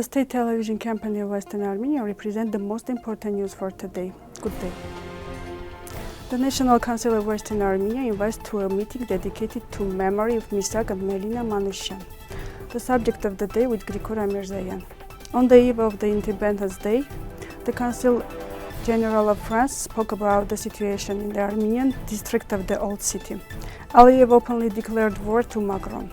The state television company of Western Armenia represents the most important news for today. Good day. The National Council of Western Armenia invites to a meeting dedicated to memory of Missak and Melina Manuchyan. The subject of the day with Grigor Amirzayan. On the eve of the Independence Day, the Consul General of France spoke about the situation in the Armenian district of the Old City. Aliyev openly declared war to Macron.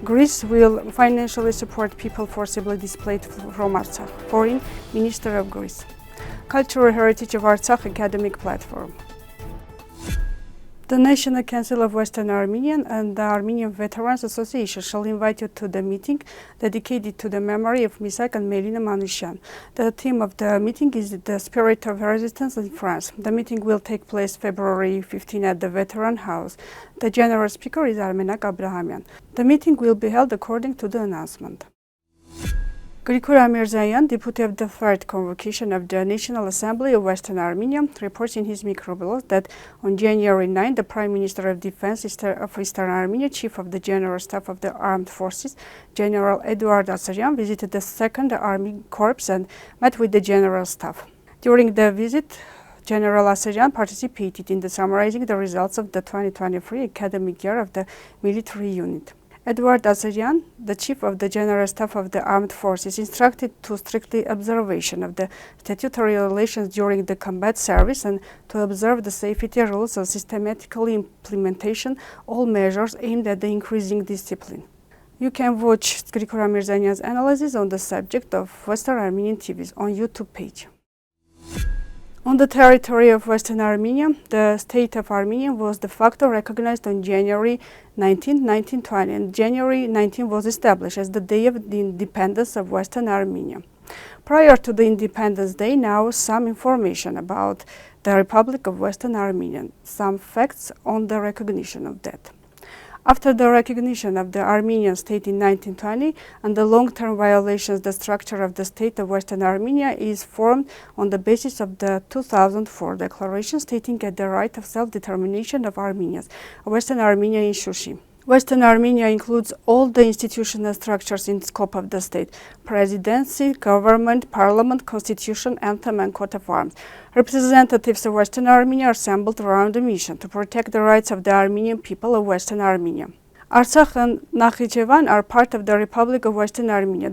Greece will financially support people forcibly displaced from Artsakh. Foreign Minister of Greece. Cultural Heritage of Artsakh Academic Platform. The National Council of Western Armenia and the Armenian Veterans Association shall invite you to the meeting dedicated to the memory of Missak and Melina Manuchyan. The theme of the meeting is the spirit of resistance in France. The meeting will take place February 15 at the Veteran House. The general speaker is Armine. The meeting will be held according to the announcement. Grigor Amirzayan, deputy of the third convocation of the National Assembly of Western Armenia, reports in his microblog that on January 9, the Prime Minister of Defense of Eastern Armenia, Chief of the General Staff of the Armed Forces, General Artsakh, visited the 2nd Army Corps and met with the General Staff. During the visit, General Artsakh participated in summarizing the results of the 2023 academic year of the military unit. Artsakh, the Chief of the General Staff of the Armed Forces, instructed to strictly observation of the statutory relations during the combat service and to observe the safety rules and systematically implementation all measures aimed at the increasing discipline. You can watch Grigor Amirzayan's analysis on the subject of Western Armenian TVs on YouTube page. On the territory of Western Armenia, the state of Armenia was de facto recognized on January 19, 1920, and January 19 was established as the day of the independence of Western Armenia. Prior to the Independence Day, now some information about the Republic of Western Armenia, some facts on the recognition of that. After the recognition of the Armenian state in 1920 and the long-term violations, the structure of the state of Western Armenia is formed on the basis of the 2004 declaration stating the right of self-determination of Armenians, Western Armenia in Shushi. Western Armenia includes all the institutional structures in scope of the state: presidency, government, parliament, constitution, anthem, and coat of arms. Representatives of Western Armenia are assembled around a mission to protect the rights of the Armenian people of Western Armenia. Artsakh and Yerevan are part of the Republic of Western Armenia.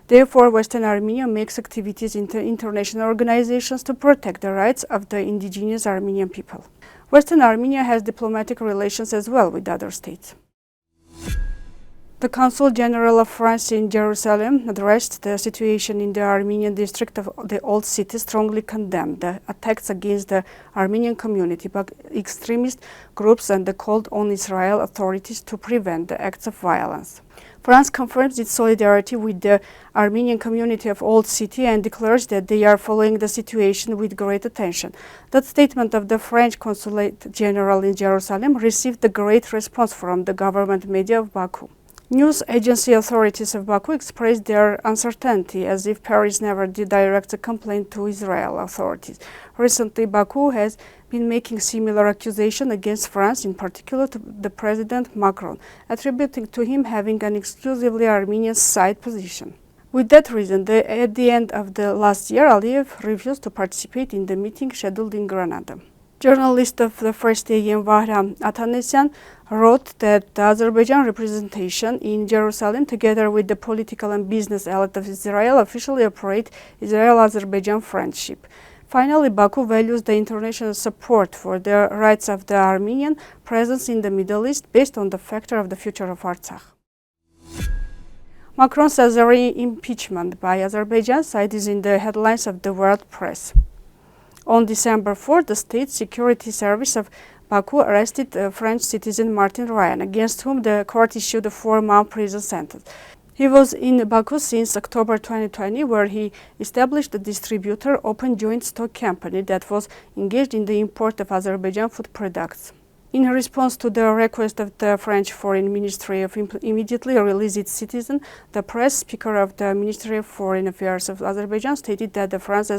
Therefore, Western Armenia makes activities in international organizations to protect the rights of the indigenous Armenian people. Western Armenia has diplomatic relations as well with other states. The Consul General of France in Jerusalem addressed the situation in the Armenian district of the Old City, strongly condemned the attacks against the Armenian community by extremist groups and called on Israel authorities to prevent the acts of violence. France confirms its solidarity with the Armenian community of Old City and declares that they are following the situation with great attention. That statement of the French Consulate General in Jerusalem received a great response from the government media of Baku. News agency authorities of Baku expressed their uncertainty as if Paris never did direct a complaint to Israel authorities. Recently, Baku has been making similar accusations against France, in particular to the President Macron, attributing to him having an exclusively Armenian side position. With that reason, at the end of the last year, Aliyev refused to participate in the meeting scheduled in Granada. Journalist of the First AM Agatangeghos wrote that the Azerbaijan representation in Jerusalem, together with the political and business elite of Israel, officially operate Israel-Azerbaijan friendship. Finally, Baku values the international support for the rights of the Armenian presence in the Middle East based on the factor of the future of Artsakh. Macron's impeachment by Azerbaijan side is in the headlines of the world press. On December 4, the State Security Service of Baku arrested French citizen Martin Ryan, against whom the court issued a 4-month prison sentence. He was in Baku since October 2020, where he established a distributor Open Joint Stock Company that was engaged in the import of Azerbaijan food products. In response to the request of the French Foreign Ministry of immediately release its citizen, the press speaker of the Ministry of Foreign Affairs of Azerbaijan stated that France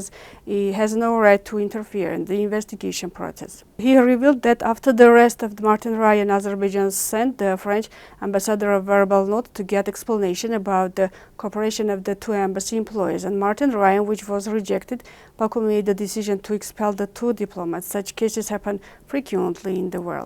has no right to interfere in the investigation process. He revealed that after the arrest of Martin Ryan, Azerbaijan sent the French ambassador a verbal note to get explanation about the cooperation of the two embassy employees, and Martin Ryan, which was rejected, Baku made the decision to expel the two diplomats. Such cases happen frequently in the world.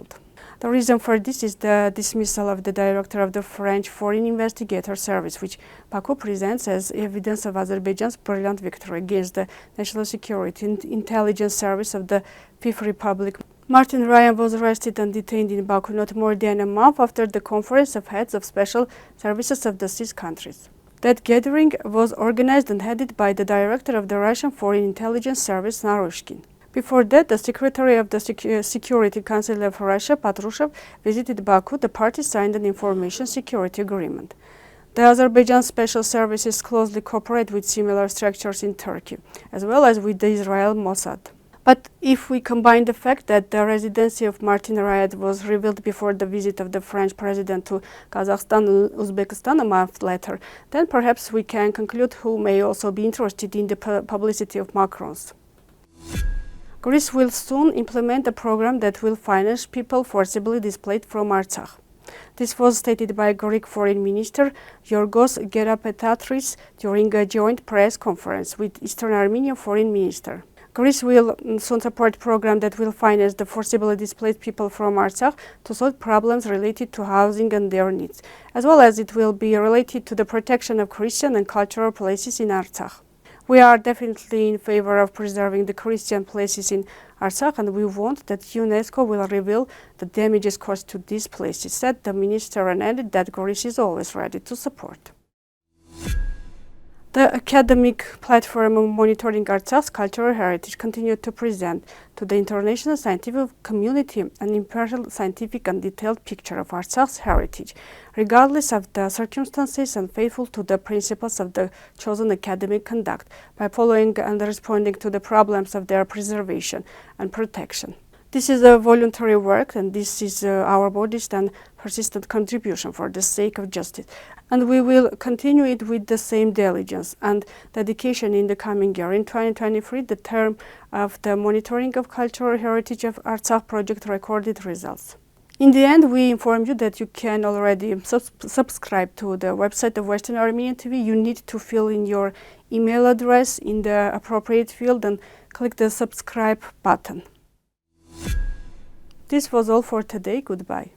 The reason for this is the dismissal of the director of the French Foreign Investigator Service, which Baku presents as evidence of Azerbaijan's brilliant victory against the National Security and Intelligence Service of the Fifth Republic. Martin Ryan was arrested and detained in Baku not more than a month after the conference of heads of special services of the six countries. That gathering was organized and headed by the director of the Russian Foreign Intelligence Service, Narushkin. Before that, the Secretary of the Security Council of Russia, Patrushev, visited Baku. The parties signed an information security agreement. The Azerbaijan Special Services closely cooperate with similar structures in Turkey, as well as with the Israel Mossad. But if we combine the fact that the residency of Martin Ryan was revealed before the visit of the French president to Kazakhstan and Uzbekistan a month later, then perhaps we can conclude who may also be interested in the publicity of Macron's. Greece will soon implement a program that will finance people forcibly displaced from Artsakh. This was stated by Greek Foreign Minister Yorgos Gerapetatris during a joint press conference with Eastern Armenian Foreign Minister. Greece will soon support a program that will finance the forcibly displaced people from Artsakh to solve problems related to housing and their needs, as well as it will be related to the protection of Christian and cultural places in Artsakh. We are definitely in favor of preserving the Christian places in Artsakh, and we want that UNESCO will reveal the damages caused to these places, said the minister, and added that Greece is always ready to support. The academic platform of monitoring Artsakh's cultural heritage continued to present to the international scientific community an impartial, scientific and detailed picture of Artsakh's heritage, regardless of the circumstances and faithful to the principles of the chosen academic conduct, by following and responding to the problems of their preservation and protection. This is a voluntary work, and this is our modest and persistent contribution for the sake of justice. And we will continue it with the same diligence and dedication in the coming year. In 2023, the term of the monitoring of cultural heritage of Artsakh project recorded results. In the end, we inform you that you can already subscribe to the website of Western Armenian TV. You need to fill in your email address in the appropriate field and click the subscribe button. This was all for today. Goodbye.